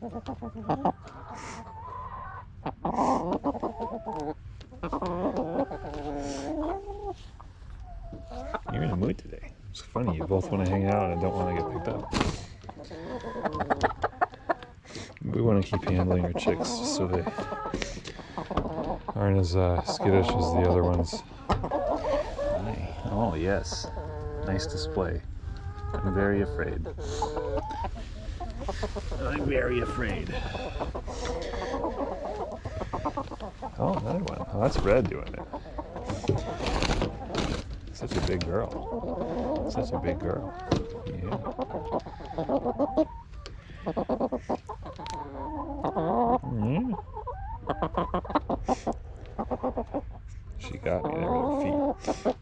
You're in a mood today. It's funny, you both want to hang out and don't want to get picked up. We want to keep handling our chicks so they aren't as skittish as the other ones. Hi. Oh, yes. Nice display. I'm very afraid. I'm very afraid. Oh, another one. Oh, that's Red doing it. Such a big girl. Such a big girl. Yeah. Yeah. She got me there with her feet.